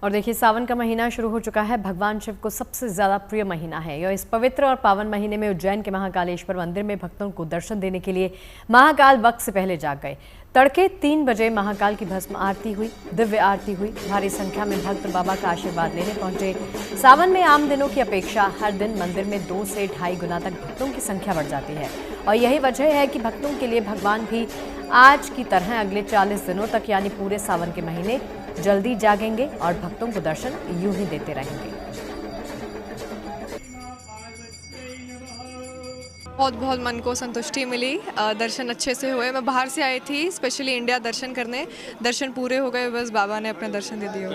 और देखिए, सावन का महीना शुरू हो चुका है। भगवान शिव को सबसे ज्यादा प्रिय महीना है। यह इस पवित्र और पावन महीने में उज्जैन के महाकालेश्वर मंदिर में भक्तों को दर्शन देने के लिए महाकाल वक्त से पहले जाग गए। तड़के 3 बजे महाकाल की भस्म आरती हुई, दिव्य आरती हुई। भारी संख्या में भक्त बाबा का आशीर्वाद लेने पहुंचे। सावन में आम दिनों की अपेक्षा हर दिन मंदिर में 2 से 2.5 गुना तक भक्तों की संख्या बढ़ जाती है और यही वजह है कि भक्तों के लिए भगवान भी आज की तरह अगले 40 दिनों तक यानी पूरे सावन के महीने जल्दी जागेंगे और भक्तों को दर्शन यूं ही देते रहेंगे। बहुत मन को संतुष्टि मिली, दर्शन अच्छे से हुए। मैं बाहर से आई थी स्पेशली इंडिया दर्शन करने, दर्शन पूरे हो गए, बस बाबा ने अपने दर्शन दे दिए।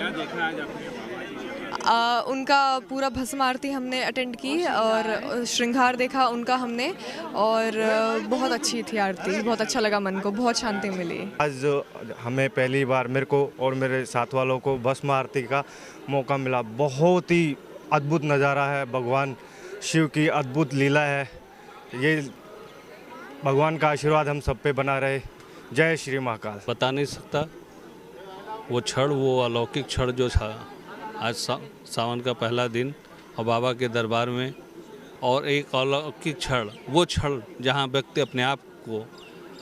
उनका पूरा भस्म आरती हमने अटेंड की और श्रृंगार देखा उनका हमने, और बहुत अच्छी थी आरती, बहुत अच्छा लगा, मन को बहुत शांति मिली। आज हमें पहली बार, मेरे को और मेरे साथ वालों को भस्म आरती का मौका मिला। बहुत ही अद्भुत नज़ारा है, भगवान शिव की अद्भुत लीला है। ये भगवान का आशीर्वाद हम सब पे बना रहे। जय श्री महाकाल। बता नहीं सकता वो क्षण, वो अलौकिक क्षण जो था आज सावन का पहला दिन और बाबा के दरबार में, और एक अलौकिक क्षण, वो क्षण जहाँ व्यक्ति अपने आप को,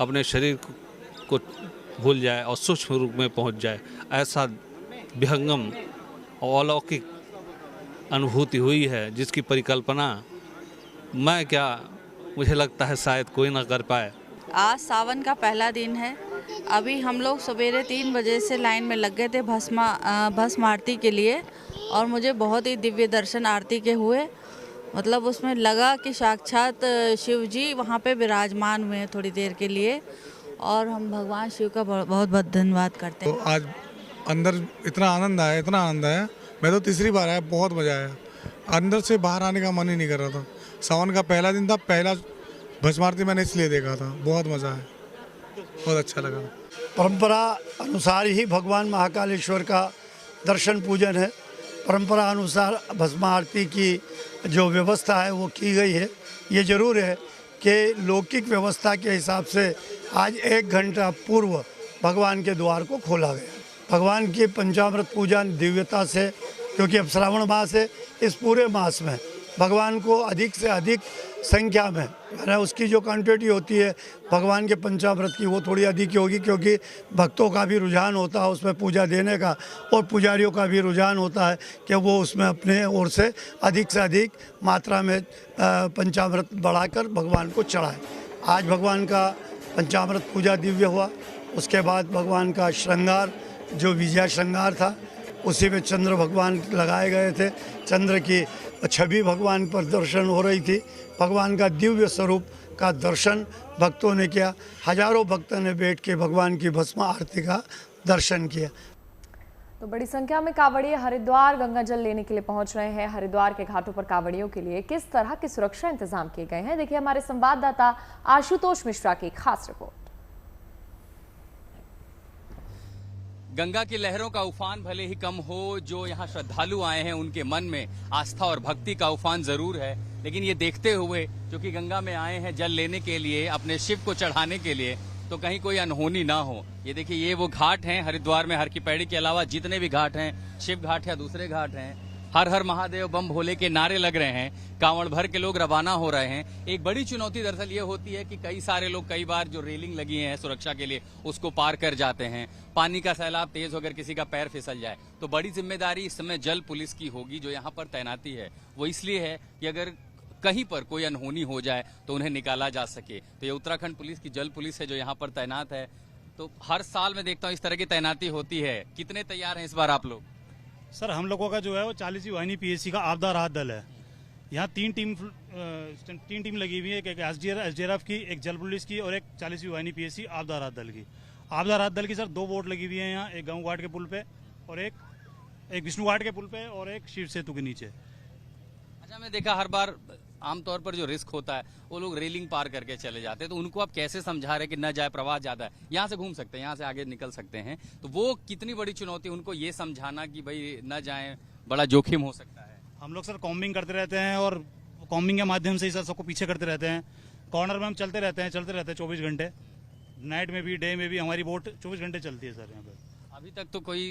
अपने शरीर को भूल जाए और सूक्ष्म रूप में पहुँच जाए, ऐसा विहंगम और अलौकिक अनुभूति हुई है जिसकी परिकल्पना मैं क्या, मुझे लगता है शायद कोई ना कर पाए। आज सावन का पहला दिन है। अभी हम लोग सवेरे 3 बजे से लाइन में लग गए थे भस्म आरती के लिए, और मुझे बहुत ही दिव्य दर्शन आरती के हुए। मतलब उसमें लगा कि साक्षात शिव जी वहाँ पे विराजमान हुए हैं थोड़ी देर के लिए, और हम भगवान शिव का बहुत बहुत धन्यवाद करते हैं। तो आज अंदर इतना आनंद आया, मैं तो तीसरी बार आया, बहुत मज़ा आया। अंदर से बाहर आने का मन ही नहीं कर रहा था। सावन का पहला दिन था, पहला भस्म आरती मैंने इसलिए देखा था। बहुत मज़ा आया, बहुत अच्छा लगा। परंपरा अनुसार ही भगवान महाकालेश्वर का दर्शन पूजन है। परंपरा अनुसार भस्म आरती की जो व्यवस्था है वो की गई है। ये ज़रूर है कि लौकिक व्यवस्था के हिसाब से आज 1 घंटा पूर्व भगवान के द्वार को खोला गया। भगवान की पंचामृत पूजा दिव्यता से, क्योंकि अब श्रावण मास है, इस पूरे मास में भगवान को अधिक से अधिक संख्या में, यानी उसकी जो क्वांटिटी होती है भगवान के पंचामृत की, वो थोड़ी अधिक होगी, क्योंकि भक्तों का भी रुझान होता है उसमें पूजा देने का, और पुजारियों का भी रुझान होता है कि वो उसमें अपने ओर से अधिक मात्रा में पंचामृत बढ़ाकर भगवान को चढ़ाए। आज भगवान का पंचामृत पूजा दिव्य हुआ। उसके बाद भगवान का श्रृंगार, जो विजया श्रृंगार था, उसी में चंद्र भगवान लगाए गए थे। चंद्र की छवि भगवान पर दर्शन हो रही थी। भगवान का दिव्य स्वरूप का दर्शन भक्तों ने किया। हजारों भक्तों ने बैठ के भगवान की भस्म आरती का दर्शन किया। तो बड़ी संख्या में कांवड़िए हरिद्वार गंगा जल लेने के लिए पहुंच रहे हैं। हरिद्वार के घाटों पर कांवड़ियों के लिए किस तरह की सुरक्षा इंतजाम किए गए हैं, देखिए हमारे संवाददाता आशुतोष मिश्रा की खास रिपोर्ट। गंगा की लहरों का उफान भले ही कम हो, जो यहाँ श्रद्धालु आए हैं उनके मन में आस्था और भक्ति का उफान जरूर है, लेकिन ये देखते हुए जो कि गंगा में आए हैं जल लेने के लिए, अपने शिव को चढ़ाने के लिए, तो कहीं कोई अनहोनी ना हो। ये देखिए, ये वो घाट हैं हरिद्वार में। हर की पैड़ी के अलावा जितने भी घाट हैं, शिव घाट या दूसरे घाट हैं, हर हर महादेव बम भोले के नारे लग रहे हैं। कांवड़ भर के लोग रवाना हो रहे हैं। एक बड़ी चुनौती दरअसल ये होती है कि कई सारे लोग कई बार जो रेलिंग लगी है सुरक्षा के लिए, उसको पार कर जाते हैं। पानी का सैलाब तेज होकर किसी का पैर फिसल जाए तो बड़ी जिम्मेदारी इस समय जल पुलिस की होगी जो यहाँ पर तैनाती है। वो इसलिए है कि अगर कहीं पर कोई अनहोनी हो जाए तो उन्हें निकाला जा सके। तो ये उत्तराखंड पुलिस की जल पुलिस है जो यहाँ पर तैनात है। तो हर साल मैं देखता हूँ इस तरह की तैनाती होती है। कितने तैयार हैं इस बार आप लोग? सर, हम लोगों का जो है वो 40वीं वाहिनी पीएससी का आपदा राहत दल है। यहाँ तीन टीम लगी हुई है, एक एसडीआरएफ की, एक जल पुलिस की और एक 40वीं वाहिनी पीएससी आपदा राहत दल की। आपदा राहत दल की सर 2 बोट लगी हुई है यहाँ, एक गाँव घाट के पुल पे और एक विष्णु घाट के पुल पे और एक शिव सेतु के नीचे। अच्छा, मैं देखा हर बार आमतौर पर जो रिस्क होता है वो लोग रेलिंग पार करके चले जाते हैं, तो उनको आप कैसे समझा रहे कि न जाए, प्रवाह ज्यादा है, यहाँ से घूम सकते हैं, यहाँ से आगे निकल सकते हैं, तो वो कितनी बड़ी चुनौती उनको ये समझाना कि भाई न जाए, बड़ा जोखिम हो सकता है। हम लोग सर कॉम्बिंग करते रहते हैं और कॉम्बिंग के माध्यम से ही सर सबको पीछे करते रहते हैं। कॉर्नर में हम चलते रहते हैं 24 घंटे, नाइट में भी डे में भी हमारी बोट 24 घंटे चलती है सर यहाँ पे। अभी तक तो कोई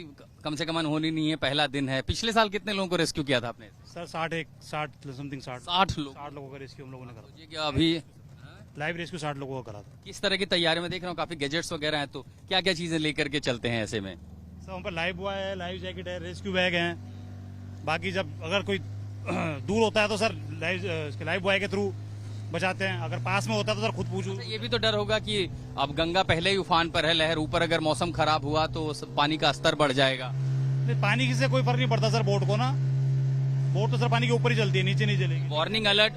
कम से कम अनहोनी नहीं है, पहला दिन है। पिछले साल कितने लोगों को रेस्क्यू किया था आपने? सर 60 समथिंग 60 लोग। 60 लोगों का रेस्क्यू हम लोगों ने करा। ये क्या अभी लाइव रेस्क्यू 60 लोगों का करा था। किस तरह की तैयारी में देख रहा हूँ, काफी गैजेट्स वगैरह हैं, तो क्या क्या चीजें लेकर के चलते हैं ऐसे में? सर हम पर लाइव बॉय है, लाइव जैकेट है, रेस्क्यू बैग है। बाकी जब अगर कोई दूर होता है तो सर लाइव बॉय के थ्रू बचाते हैं, अगर पास में होता है तो सर खुद पूछूं। ये भी तो डर होगा कि अब गंगा पहले ही उफान पर है, लहर ऊपर, अगर मौसम खराब हुआ तो पानी का स्तर बढ़ जाएगा। पानी से कोई फर्क नहीं पड़ता सर बोट को ना, बोट तो सर पानी के ऊपर ही चलती है, नीचे नहीं चलेगी।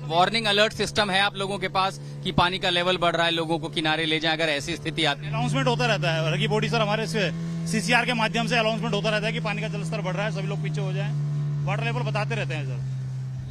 वार्निंग अलर्ट सिस्टम है आप लोगों के पास कि पानी का लेवल बढ़ रहा है, लोगों को किनारे ले जाएं अगर ऐसी स्थिति आती है? अनाउंसमेंट होता रहता है रगी बॉडी सर, हमारे सीसीआर के माध्यम से अनाउंसमेंट होता रहता है कि पानी का जलस्तर बढ़ रहा है, सभी लोग पीछे हो जाएं, वाटर लेवल बताते रहते हैं सर।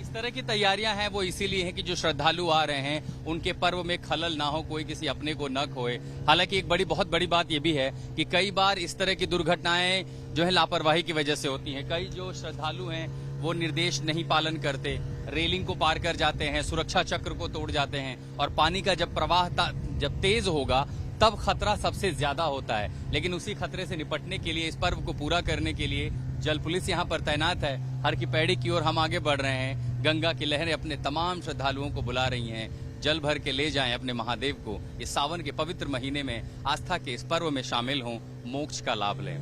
इस तरह की तैयारियां हैं वो इसीलिए हैं कि जो श्रद्धालु आ रहे हैं उनके पर्व में खलल ना हो, कोई किसी अपने को न खोए। हालांकि एक बहुत बड़ी बात ये भी है कि कई बार इस तरह की दुर्घटनाएं जो है लापरवाही की वजह से होती हैं। कई जो श्रद्धालु हैं वो निर्देश नहीं पालन करते, रेलिंग को पार कर जाते हैं, सुरक्षा चक्र को तोड़ जाते हैं, और पानी का जब प्रवाह जब तेज होगा तब खतरा सबसे ज्यादा होता है। लेकिन उसी खतरे से निपटने के लिए, इस पर्व को पूरा करने के लिए जल पुलिस यहाँ पर तैनात है। हर की पैड़ी की ओर हम आगे बढ़ रहे हैं। गंगा की लहरें अपने तमाम श्रद्धालुओं को बुला रही हैं, जल भर के ले जाएं अपने महादेव को। इस सावन के पवित्र महीने में आस्था के इस पर्व में शामिल हों, मोक्ष का लाभ लें।